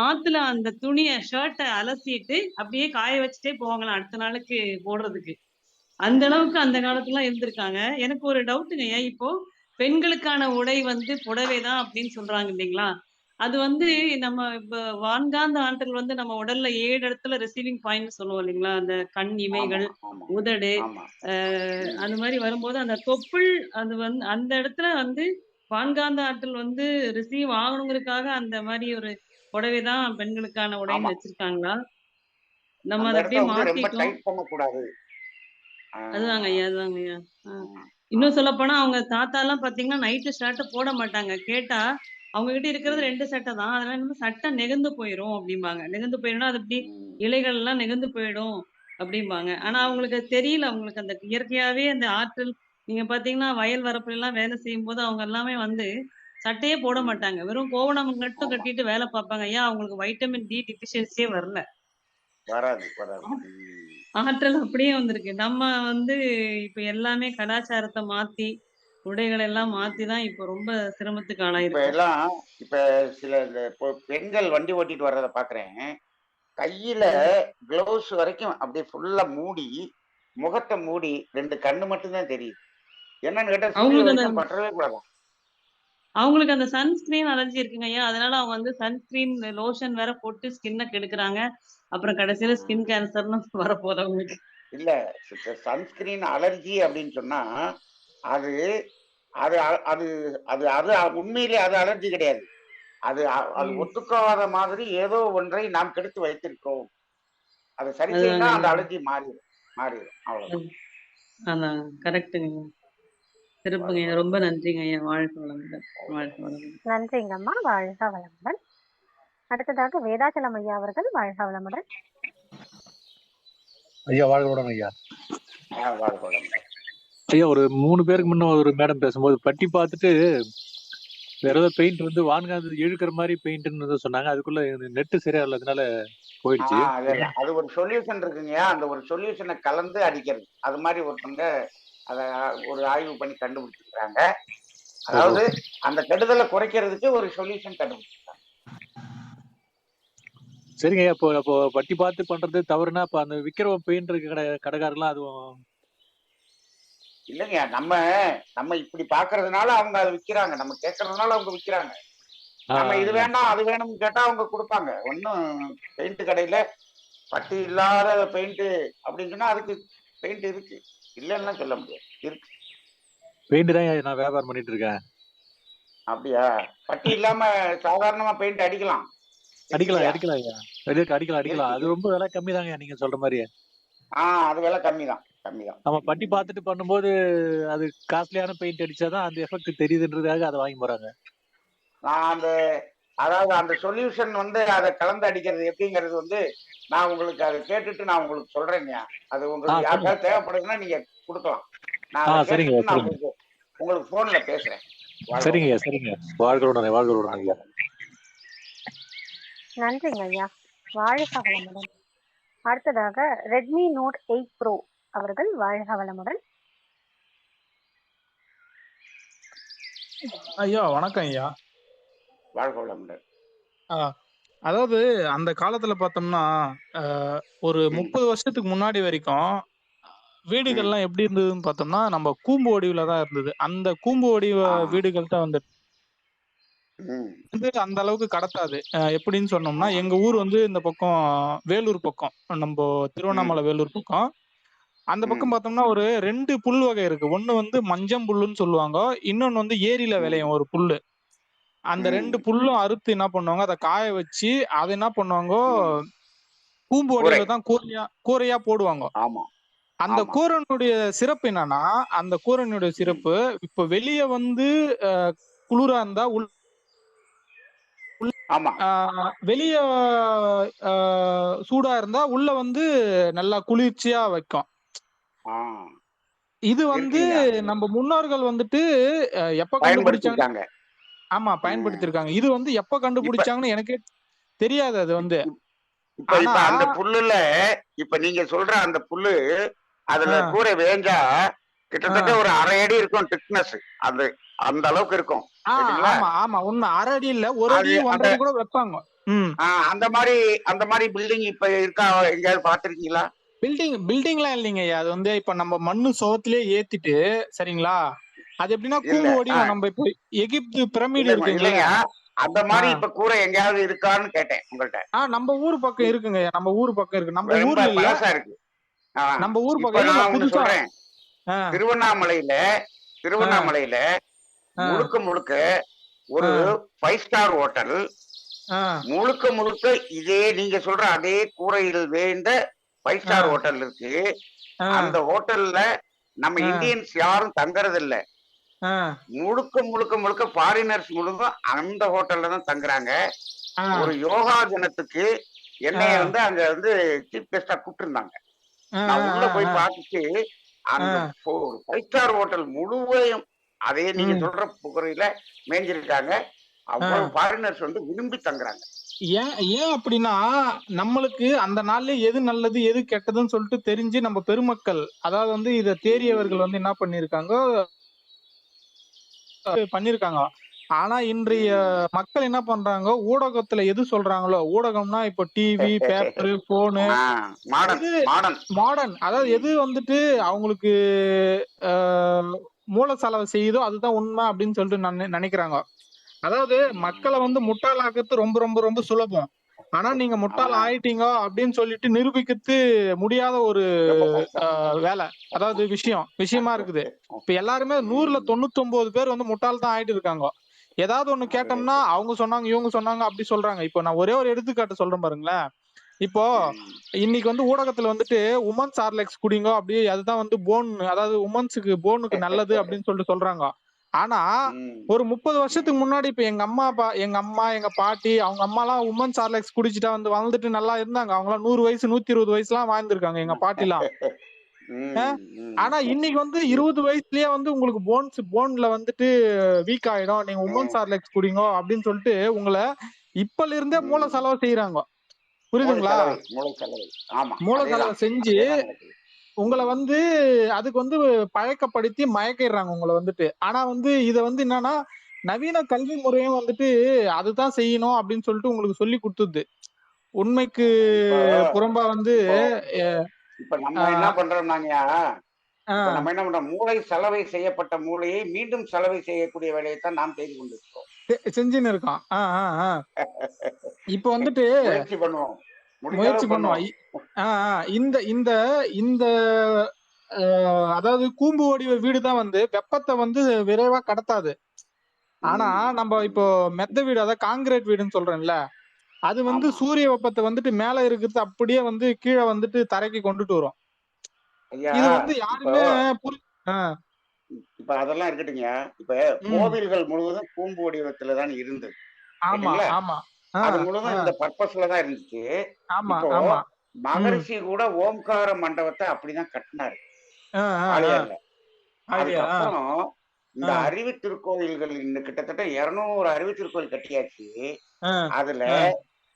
ஆத்துல அந்த துணிய ஷர்ட்டை அலசிட்டு அப்படியே காய வச்சுட்டே போவாங்களாம் அடுத்த நாளுக்கு போடுறதுக்கு. அந்த அளவுக்கு அந்த காலத்துல இருந்திருக்காங்க. எனக்கு ஒரு டவுட்டுங்க ஐயா. இப்போ பெண்களுக்கான உடை வந்து புடவைதான் அப்படின்னு சொல்றாங்க இல்லைங்களா? அது வந்து நம்ம இப்ப வான்காந்த ஆற்றல் வந்து நம்ம உடல்ல 7 இடத்துல ரிசீவிங் பாயிண்ட் சொல்லுவோம் இல்லைங்களா? அந்த கண் ஆமா இமைகள், ஆமா உதடு, ஆமா அந்த மாரி வரும்போது அந்த தொப்புள் அது வந்து அந்த இடத்துல வந்து வான்காந்த ஆற்றல் வந்து ரிசீவ் ஆகணுங்கிறதுக்காக அந்த மாரி ஒரு புடவை தான் பெண்களுக்கான ஆமா உடைன்னு வச்சிருக்காங்களா? நம்ம அந்த அத இடத்த அப்படியே வந்து ரொம்ப மாத்திட்டோம். டைட் பண்ணக்கூடாது. அதுதாங்க ஆஹ் ஐயா, அதுதாங்க ஐயா. ஆஹ் இன்னும் ஆமா சொல்லப்போனா அவங்க தாத்தாலாம் பார்த்தீங்கன்னா, நைட்டு ஷர்ட் போட மாட்டாங்க. கேட்டா, அவங்க கிட்ட இருக்கிறது ம் 2 சட்டை தான். அதனால என்னமோ சட்டை நெகிழ்ந்து போயிரும் அப்டிம்பாங்க. நெகிழ்ந்து போயிரும்னா, அது இப்டி ம் இலைகள்லாம் நெகிழ்ந்து போயிடும் அப்டிம்பாங்க. ஆனா ம் அவங்களுக்கு அது தெரியல. அவங்களுக்கு அந்த இயற்கையாவே அந்த ஆற்றல் நீங்க பார்த்தீங்கன்னா, வயல் வரப்புலலாம் வேலை செய்யும்போது அவங்க எல்லாமே வந்து சட்டையே போட ம் மாட்டாங்க. வெறும் கோவணம் மட்டும் ஆமா கட்டிட்டு வேல பார்ப்பாங்க. ஏன் அவங்களுக்கு வைட்டமின் டி டெஃபிஷியன்சியே வரல. வராது வராது. ஆற்றல் அப்படியே வந்திருக்கு. நம்ம வந்து இப்ப எல்லாமே கலாச்சாரத்த மாத்தி, உடைகள எல்லாம் ம். மாத்தி தான் இப்ப ரொம்ப சிரமத்துக்கு இப்ப ஆளாயிருக்கோம். எல்லாம் இப்ப சில இந்த பெண்கள் வண்டி ஓட்டிட்டு வர்றத பாக்குறேன். கையில ம். கிளவுஸ் வரைக்கும் அப்படியே ஃபுல்லா மூடி, முகத்த மூடி 2 கண்ணு மட்டும் தான் தெரியுது. என்னன்னு கேட்டா சூரிய அவங்களுக்கு அந்த வெளிச்சம் பற்றவே கூடாதாம். அவங்களுக்கு அந்த சன்ஸ்கிரீன் அலர்ஜி இருக்குங்கய்யா. அதனால அவங்க வந்து சன்ஸ்கிரீன் லோஷன் வேற போட்டு ஸ்கின்ன கெடுக்குறாங்க. அப்புறம் ஆ. கடைசியில ஸ்கின் கேன்சர்ன்னு வரப்போது அவங்களுக்கு. இல்ல சன்ஸ்கிரீன் அலர்ஜி அப்படின்னு சொன்னா, அது அது அது அது அது உண்மையிலே அது அலர்ஜி கிடையாது. அது ம். ஒத்துக்காத மாதிரி ஏதோ ஒன்றை நாம் கெடுத்து வைத்திருக்கிறோம். அத சரி செய்யனா அதுதாங்க அந்த ஐயா. அலர்ஜி மாறிடும். மாறிடும். அது அவ்வளவுதான். அதான் கரெக்ட்டுங்கய்யா. சிறப்புங்கய்யா. வாழ்க ரொம்ப நன்றிங்க ஐயா. வாழ்க வளமுடன். வாழ்க வளமுடன். வளமுடன். நன்றிங்கம்மா. வாழ்க வளமுடன். அடுத்ததாக வேதாச்சலம் ஐயா அவர்கள் வாழ்க வளமுடன். ஐயா வாழ்க ஐயா. வாழ்க வளமுடன். ஐயா ஒரு 3 பேருக்கு முன்ன ஒரு மேடம் பேசும்போது பட்டி பார்த்துட்டு வேற ஏதோ பெயிண்ட் வந்து வான்காந்து இழுக்கிற மாதிரி பெயிண்ட்னு சொன்னாங்க. அதுக்குள்ள நெட் சரியா இல்லாதனால போயிடுச்சு. அதெல்லாம் அது ஒரு சொல்யூஷன் இருக்குங்க. அந்த ஒரு சொல்யூஷனை கலந்து அடிக்கிறது. அது மாதிரி ஒருத்தங்க அத ஒரு ஆய்வு பண்ணி கண்டுபிடிச்சிருக்காங்க. அதாவது அந்த கெடுதலை குறைக்கிறதுக்கு ஒரு சொல்யூஷன் கண்டுபிடிச்சிருக்காங்க. சரிங்க ஐயா. அப்போ பட்டி பார்த்து பண்றது தவறுனா அப்ப அந்த விக்கிற பெயிண்ட் கடைக்காரெல்லாம் அதுவும் இல்லைங்க. நம்ம இப்படி பாக்குறதுனால அவங்க அதை விக்கிறாங்க. நம்ம கேட்கறதுனால அவங்க விக்கிறாங்க. நம்ம இது வேண்டாம் அது வேணும்னு கேட்டா அவங்க கொடுப்பாங்க. ஒன்னும் பெயிண்ட் கடையில பட்டி இல்லாத பெயிண்ட் அப்படின்னு சொன்னா அதுக்கு பெயிண்ட் இருக்கு. இல்லைன்னா சொல்ல முடியாது. இருக்கு. பெயிண்ட் தான் நான் வியாபாரம் பண்ணிட்டு இருக்கேன். அப்படியா? பட்டி இல்லாம சாதாரணமா பெயிண்ட் அடிக்கலாம். அடிக்கலாம் ஐயா. அடிக்கலாம். அது ரொம்ப விலை கம்மி தாங்க நீங்க சொல்ற மாதிரி. அது விலை கம்மிதான். நம்ம பட்டி பார்த்துட்டு பண்ணும்போது அது காஸ்ட்லியான பெயிண்ட் அடிச்சாதான் அந்த எஃபெக்ட் தெரியுதுன்றதுக்காக அதை வாங்கி போறாங்க. நான் அதாவது அந்த சொல்யூஷன் வந்து அதை கலந்து அடிக்கிறது எப்படிங்கிறது வந்து நான் உங்களுக்கு அதை கேட்டுட்டு நான் உங்களுக்கு சொல்றேங்க. அது உங்களுக்கு யாருக்காவது தேவைப்படுதுன்னா நீங்க கொடுக்கலாம். நான் அதை கேட்டுட்டு நான் உங்களுக்கு போன்ல பேசுறேன். சரிங்க. வாழ்க ஐயா. நன்றிங்க ஐயா. வாழ்க வளமுடன். அடுத்ததாக ரெட்மி நோட் 8 ப்ரோ அவர்கள் வாழ்க வளமுடன். ஐயா வணக்கம் ஐயா. வாழ்க வளமுடன். அதாவது அந்த காலத்துல பார்த்தோம்னா ஒரு 30 வருஷத்துக்கு முன்னாடி வரைக்கும் வீடுகள்லாம் எப்படி இருந்ததுன்னு பார்த்தோம்னா நம்ம கூம்பு வடிவுல தான் இருந்தது. அந்த கூம்பு வடிவ வீடுகள் தான் வந்து அந்த அளவுக்கு கடத்தாது. எப்படின்னு சொன்னோம்னா எங்க ஊர் வந்து இந்த பக்கம் வேலூர் பக்கம், நம்ம திருவண்ணாமலை வேலூர் பக்கம். அந்த பக்கம் பார்த்தோம்னா ஒரு 2 புல் வகை இருக்கு. ஒண்ணு வந்து மஞ்சம் புல்லுன்னு சொல்லுவாங்க, இன்னொன்னு வந்து ஏரியில விளையும் ஒரு புல்லு. அந்த 2 புல்லும் அறுத்து என்ன பண்ணுவாங்க, அதை காய வச்சு அதை என்ன பண்ணுவாங்க கூம்பு வடிவுல தான் கூரையா போடுவாங்க. அந்த கூரனுடைய சிறப்பு என்னன்னா, அந்த கூரனுடைய சிறப்பு இப்ப வெளிய வந்து குளிரா இருந்தா வெளிய சூடா இருந்தா உள்ள வந்து நல்லா குளிர்ச்சியா வைக்கும். இது வந்து நம்ம முன்னோர்கள் வந்துட்டு எப்ப கண்டுபிடிச்சாங்க? ஆமா பயன்படுத்திருக்காங்க. இது வந்து எப்ப கண்டுபிடிச்சாங்கன்னு எனக்கே தெரியாது. அது வந்து இப்ப அந்த புல்லுல இப்ப நீங்க சொல்ற அந்த புல்லு அதுல கூரை வேஞ்சா கிட்டத்தட்ட ஒரு 1/2 அடி இருக்கும் திக்னஸ். அந்த அளவுக்கு இருக்கும். ஆமா உண்மை. 1/2 அடி இல்ல, 1 அடி 1.5 அடி கூட வைப்பாங்க. அந்த மாதிரி பில்டிங் இப்ப இருக்கா? எங்கயாவது பாத்திருக்கீங்களா? பில்டிங்லாம் இல்லைங்க. அது வந்து இப்ப நம்ம மண்ணு சுவத்திலே ஏத்திட்டு சரிங்களா, அது எப்படின்னா கூம்பு வடிவம். நம்ம இப்ப எகிப்து பிரமிடு இருக்குங்களா, அந்த மாதிரி இப்ப கூரை எங்கேயாவது இருக்கான்னு கேட்டேன் உங்கள்ட்ட. நம்ம ஊர் பக்கம் இருக்குங்க, நம்ம ஊர் பக்கம் இருக்கு. நம்ம ரொம்ப ஊர்ல இல்ல, பழசா இருக்கு. நம்ம ஊர் இப்ப பக்கம் இல்ல, நான் ஒண்ணு புதுசா. சொல்றேன். திருவண்ணாமலையில முழுக்க முழுக்க ஒரு 5 ஸ்டார் ஹோட்டல், முழுக்க முழுக்க இதே நீங்க சொல்ற அதே கூரையில் வேண்ட 5 ஸ்டார் ஹோட்டல் இருக்கு. அந்த ஹோட்டல்ல நம்ம இந்தியன்ஸ் யாரும் தங்கறது இல்ல. முழுக்க முழுக்க முழுக்க ஃபாரினர்ஸ் முழுக்க அந்த ஹோட்டல்ல தான் தங்குறாங்க. ஒரு யோகா தினத்துக்கு என்னைய வந்து அங்க வந்து சீஃப் கெஸ்டா கூப்பிட்டு இருந்தாங்க. நான் உள்ள போய் பார்த்துட்டு அந்த 5 ஸ்டார் ஹோட்டல் முழுவதையும் அதே நீங்க சொல்ற புகரையில மேஞ்சிருக்காங்க. அவ்வளவு ஃபாரினர்ஸ் வந்து விரும்பி தங்குறாங்க. ஏன் அப்படின்னா, நம்மளுக்கு அந்த நாள்ல எது நல்லது எது கெட்டதுன்னு சொல்லிட்டு தெரிஞ்சு நம்ம பெருமக்கள், அதாவது வந்து இத தேறியவர்கள் வந்து என்ன பண்ணிருக்காங்க. ஆனா இன்றைய மக்கள் என்ன பண்றாங்க, ஊடகத்துல எது சொல்றாங்களோ, ஊடகம்னா இப்ப டிவி, பேப்பரு, போனு, மாடர்ன், அதாவது எது வந்துட்டு அவங்களுக்கு மூல செலவு செய்யுதோ அதுதான் உண்மை அப்படின்னு சொல்லிட்டு நினைக்கிறாங்க. அதாவது மக்களை வந்து முட்டாளாக்குறது ரொம்ப ரொம்ப ரொம்ப சுலபம். ஆனா நீங்க முட்டாள் ஆயிட்டீங்க அப்படின்னு சொல்லிட்டு நிரூபிக்கிறது முடியாத ஒரு வேலை, அதாவது விஷயமா இருக்குது. இப்ப எல்லாருமே 100ல 99 பேர் வந்து முட்டாள் தான் ஆயிட்டு இருக்காங்க. ஏதாவது ஒண்ணு கேட்டோம்னா அவங்க சொன்னாங்க இவங்க சொன்னாங்க அப்படி சொல்றாங்க. இப்போ நான் ஒரே ஒரு எடுத்துக்காட்டு சொல்றேன் பாருங்களேன். இப்போ இன்னைக்கு வந்து ஊடகத்துல வந்துட்டு உமன்ஸ் ஹார்லிக்ஸ் குடிங்க அப்படி, அதுதான் வந்து போன், அதாவது உமன்ஸுக்கு போனுக்கு நல்லது அப்படின்னு சொல்லிட்டு சொல்றாங்க. ஆனா ஒரு 30 வருஷத்துக்கு முன்னாடி இப்ப எங்க அம்மா எங்க பாட்டி அவங்க அம்மா எல்லாம் உமன்ஸ் ஹார்லிக்ஸ் குடிச்சிட்டா வந்து வளர்ந்துட்டு நல்லா இருந்தாங்க. அவங்க எல்லாம் 100 வயசு 120 வயசு எல்லாம் வாழ்ந்திருக்காங்க எங்க பாட்டி எல்லாம். ஆனா இன்னைக்கு வந்து 20 வயசுலயே வந்து உங்களுக்கு போன்ல வந்துட்டு வீக் ஆயிடும், நீங்க உமன்ஸ் ஹார்லிக்ஸ் குடிங்க அப்படின்னு சொல்லிட்டு உங்களை இப்பல இருந்தே மூல செலவு செய்யறாங்க. புரியுதுங்களா? மூல செலவு செஞ்சு உங்களை வந்து அதுக்கு வந்து பழக்கப்படுத்தி மயக்கிடுறாங்க உங்களை வந்துட்டு. ஆனா வந்து இத வந்து என்னன்னா, நவீன கல்வி முறையும் வந்துட்டு அதுதான் செய்யணும் அப்படின்னு சொல்லிட்டு உங்களுக்கு சொல்லி கொடுத்துது. உண்மைக்கு புறம்பா வந்து இப்ப நம்ம என்ன பண்றோம்னாங்கயா, நம்ம என்ன பண்றோம், மூளை சலவை செய்யப்பட்ட மூளையை மீண்டும் சலவை செய்யக்கூடிய வேலையை தான் நாம் செய்து கொண்டிருக்கோம், செஞ்சுன்னு இருக்கோம். இப்ப வந்துட்டு முயற்சி பண்ணுவோம். இந்த இந்த இந்த அதாவது கூம்பு வடிவ வீடுதான் வந்து வெப்பத்தை வந்து விரைவா கடத்தாது. ஆனா நம்ம இப்போ மெத்த வீடு, அதாவது காங்கிரீட் வீடுன்னு சொல்றேன்ல, அது வந்து சூரிய வெப்பத்தை வந்துட்டு மேல இருக்கிறது அப்படியே வந்து கீழே வந்துட்டு தரைக்கு கொண்டுட்டு வரும். இது வந்து யாருமே இப்ப அதெல்லாம் இருக்கட்டுங்க. இப்ப கோவில்கள் முழுவதும் கூம்பு வடிவத்துலதான் இருந்தது. அது முழுவதும் இந்த பர்பஸ்ல தான் இருந்துச்சு. இப்போ மகரிஷி கூட ஓம்கார மண்டபத்தை அப்படிதான் கட்டினாரு ஆலியார்ல. அதுக்கப்புறம் இந்த அறிவு திருக்கோயில்கள் இன்னும் கிட்டத்தட்ட 200 அறிவு திருக்கோயில் கட்டியாச்சு. அதுல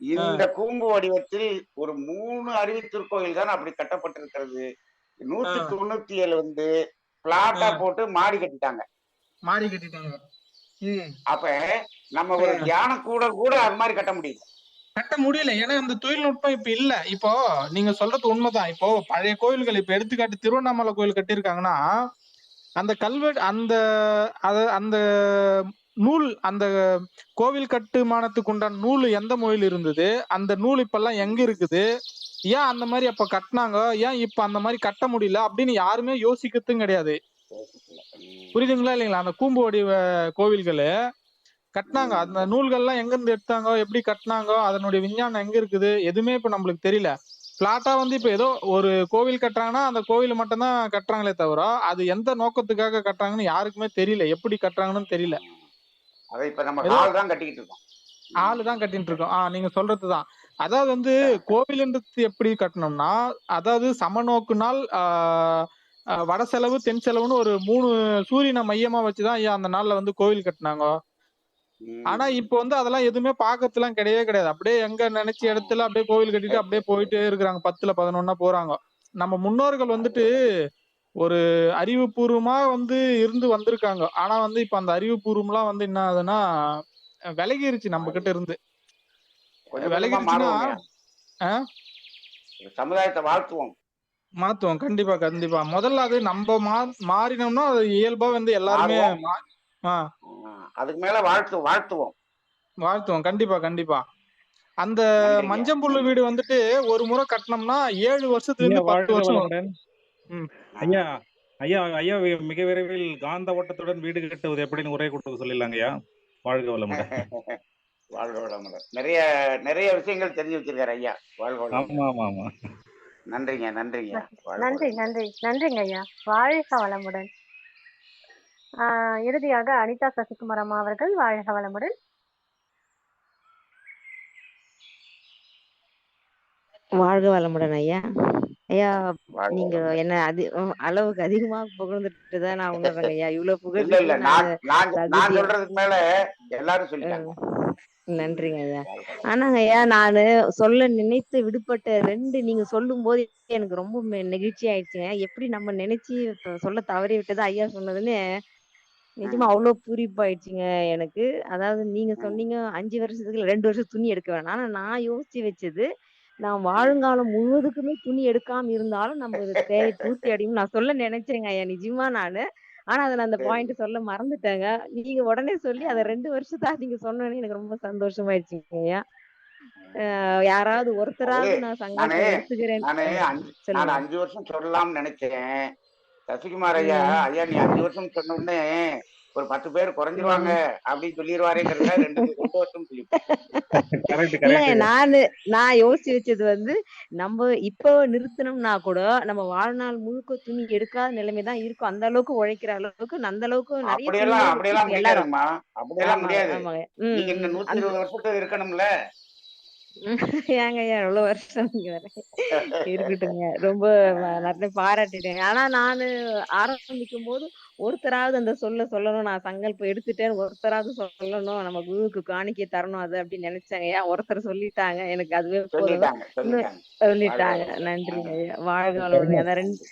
இந்த கூம்பு வடிவத்தில் ஒரு 3 அறிவு திருக்கோயில் தான் அப்படி கட்டப்பட்டிருக்கிறது. 197 வந்து பிளாட்டா போட்டு மாடி கட்டிட்டாங்க. அப்ப நம்ம ஒரு தியான கூட அது மாதிரி கட்ட முடியல. ஏன்னா இந்த தொழில்நுட்பம் இப்ப இல்ல. இப்போ நீங்க சொல்றது உண்மைதான். இப்போ பழைய கோயில்கள், இப்ப எடுத்துக்காட்டு திருவண்ணாமலை கோயில் கட்டியிருக்காங்கன்னா, அந்த கல்வெட்டு அந்த நூல், அந்த கோவில் கட்டுமானத்துக்கு உண்டான நூல் எந்த மொழியில் இருந்தது, அந்த நூல் இப்ப எல்லாம் எங்க இருக்குது, ஏன் அந்த மாதிரி அப்ப கட்டினாங்க, ஏன் இப்ப அந்த மாதிரி கட்ட முடியல அப்படின்னு யாருமே யோசிக்கிறதும் கிடையாது. புரியுதுங்களா இல்லைங்களா? அந்த கூம்பு வடிவ கோவில்கள் கட்டினாங்க, அந்த நூல்கள்லாம் எங்க இருந்து எடுத்தாங்க, எப்படி கட்டினாங்க, அதனுடைய விஞ்ஞானம் எங்க இருக்குது, எதுவுமே இப்ப நம்மளுக்கு தெரியல. பிளாட்டா வந்து இப்ப ஏதோ ஒரு கோவில் கட்டுறாங்கன்னா அந்த கோவில் மட்டும் தான் கட்டுறாங்களே தவிர அது எந்த நோக்கத்துக்காக கட்டுறாங்கன்னு யாருக்குமே தெரியல, எப்படி கட்டுறாங்கன்னு தெரியல. ஆளுதான் கட்டிட்டு இருக்கோம். நீங்க சொல்றதுதான். அதாவது வந்து கோவில்ன்றது எப்படி கட்டணும்னா, அதாவது சமநோக்கு நாள், வட செலவு தென் செலவுன்னு ஒரு 3 சூரியனை மையமா வச்சுதான் அந்த நாள்ல வந்து கோவில் கட்டினாங்க. ஆனா இப்ப வந்து அதெல்லாம் எதுவுமே பாக்கிறதுலாம் கிடையாது. அப்படியே எங்க நினைச்ச இடத்துல அப்படியே கோவில் கட்டிட்டு அப்படியே போயிட்டே இருக்கிறாங்க. 10ல 11 போறாங்க. நம்ம முன்னோர்கள் வந்துட்டு ஒரு அறிவுபூர்வமா வந்து இருந்து வந்திருக்காங்க. ஆனா வந்து இப்ப அந்த அறிவுபூர்வம்லாம் வந்து என்ன ஆகுதுன்னா விலகிருச்சு நம்ம கிட்ட இருந்து. விலகிருச்சுன்னா சமுதாயத்தை மாத்துவோம். கண்டிப்பா. முதல்ல அது நம்ம மாறினோம்னா அது இயல்பா வந்து எல்லாருமே அதுக்கு மேல வாழ்த்துவோம். வாழ்த்துவோம். கண்டிப்பா கண்டிப்பா. அந்த நன்றிங்க மஞ்சம்புல்லு நன்றி. வீடு வந்துட்டு ஒரு முறை கட்டினோம்னா 7 வருஷத்துல ஐயா இருந்து 10 வாழ்க வருஷம். வளமுடன். ம். ஆ, ஐயா ஐயா ஐயா மிக விரைவில் காந்த ஓட்டத்துடன் வீடு கட்டுவது எப்படின்னு உரை கொடுத்து சொல்லிடலாங்க ஐயா. வாழ்க வளமுடன். வாழ்க வளமுடன். நிறைய நிறைய விஷயங்கள் தெரிஞ்சு வச்சிருக்காரு ஐயா. வாழ்க வளமுடன். ஆமா ஆமா ஆமா. நன்றிங்க நன்றிங்க. வாழ்க நன்றி வளமுடன். நன்றி நன்றிங்க ஐயா. வாழ்க வளமுடன். இறுதியாக அனிதா சசிகுமார் அம்மா அவர்கள் வாழ்க வளமுடன். வாழ்க வளமுடன் ஐயா. ஐயா வாழ்க நீங்க வளமுடன். என்ன அளவுக்கு அதிகமா புகழ்ந்துட்டு தான் நான் உணர்றேங்க ஐயா. இவ்வளவு இல்ல புகழ்றதுக்கு இல்ல நான் நான் தகுதியா சொல்றதுக்கு மேல எல்லாரும் சொல்லிட்டாங்க. நன்றிங்க ஐயா. வாழ்க வளமுடன். ஆனாங்க ஐயா நானு சொல்ல நினைத்து விடுபட்ட 2 நீங்க சொல்லும் போது எனக்கு ரொம்ப நெகிழ்ச்சி ஆயிடுச்சுங்க. எப்படி நம்ம நினைச்சு சொல்ல தவறி விட்டது ஐயா சொன்னதுன்னு நிஜமா ம், அவ்வளவு பூரிப்பாயிடுச்சுங்க எனக்கு. அதாவது நீங்க ம், சொன்னீங்க 5 வருஷத்துக்கு 2 வருஷம் துணி எடுக்க வேணாம். ஆனா நான் யோசிச்சு வச்சது நான் ம். வாழுங்காலம் முழுவதுக்குமே துணி எடுக்காம இருந்தாலும் நம்ம இது தேவை பூர்த்தி அடையும் நான் சொல்ல நினைச்சேங்க ஐயா நிஜமா நானு. ஆனா அத நான் அந்த சரி. பாயிண்ட் சொல்ல மறந்துட்டேங்க. நீங்க உடனே சொல்லி அத ம், 2 வருஷத்தா நீங்க சொன்னோனே எனக்கு ரொம்ப சந்தோஷமாயிடுச்சுங்க ஐயா. ம். யாராவது அது ஒருத்தராவது நான் நானு சங்கல்பம் எடுத்துக்கிறேன். நானு நான் சொல்லுங்க. 5 வருஷம் சொல்லலாம்னு நினைச்சேன். சசிகுமார் ஐயா, ம். ஐயா நீ 5 வருஷம் சொன்ன உடனே ஒரு 10 பேர் குறைஞ்சிருவாங்க ம். அப்படின்னு சொல்லிடுவாருங்கிறதுக்காக 2 வருஷம் சொல்லிவிட்டேன். கரெக்ட் இல்லங்க கரெக்ட். நான் யோசிச்சு வச்சது வந்து நம்ம இப்போ நிறுத்தணும்னா கூட நம்ம வாழ்நாள் முழுக்க துணி எடுக்காத நிலைமை தான் இருக்கும். அந்த அளவுக்கு உழைக்கிற அளவுக்கு அந்த அளவுக்கு நிறைய துணிகளை அப்படியெல்லாம் வச்சிருக்கோம் எல்லாரும். முடியாதுங்கம்மா. அப்படியெல்லாம் ஆமாங்க முடியாது. ஆமாங்க. நீங்க இன்னும் அந்த 120 வருஷத்துக்கு இருக்கணும்ல. ஏங்க ஐயா எவ்வளவு வருஷம் நீங்க வேற. இருக்கட்டுங்க. ரொம்ப நிறைய பாராட்டிட்டேங்க. ஆனா நானு ஆரம்பிக்கும் போது ஒருத்தராவது அந்த சொல்லணும் நான் சங்கல்பம் எடுத்துட்டேன். ஒருத்தராவது சொல்லணும் நம்ம குருவுக்கு காணிக்கை தரணும் அது அப்படின்னு நினைச்சாங்க ஐயா. ஒருத்தர் சொல்லிட்டாங்க. எனக்கு அதுவே போதும். சொல்லிட்டாங்க இன்னும் சொல்லிட்டாங்க. வாழ்க சொல்லிட்டாங்க. வளமுடன். நன்றிங்க ம். ஐயா. வாழ்க சரிங்க. வளமுடன். அதான் நன்றி.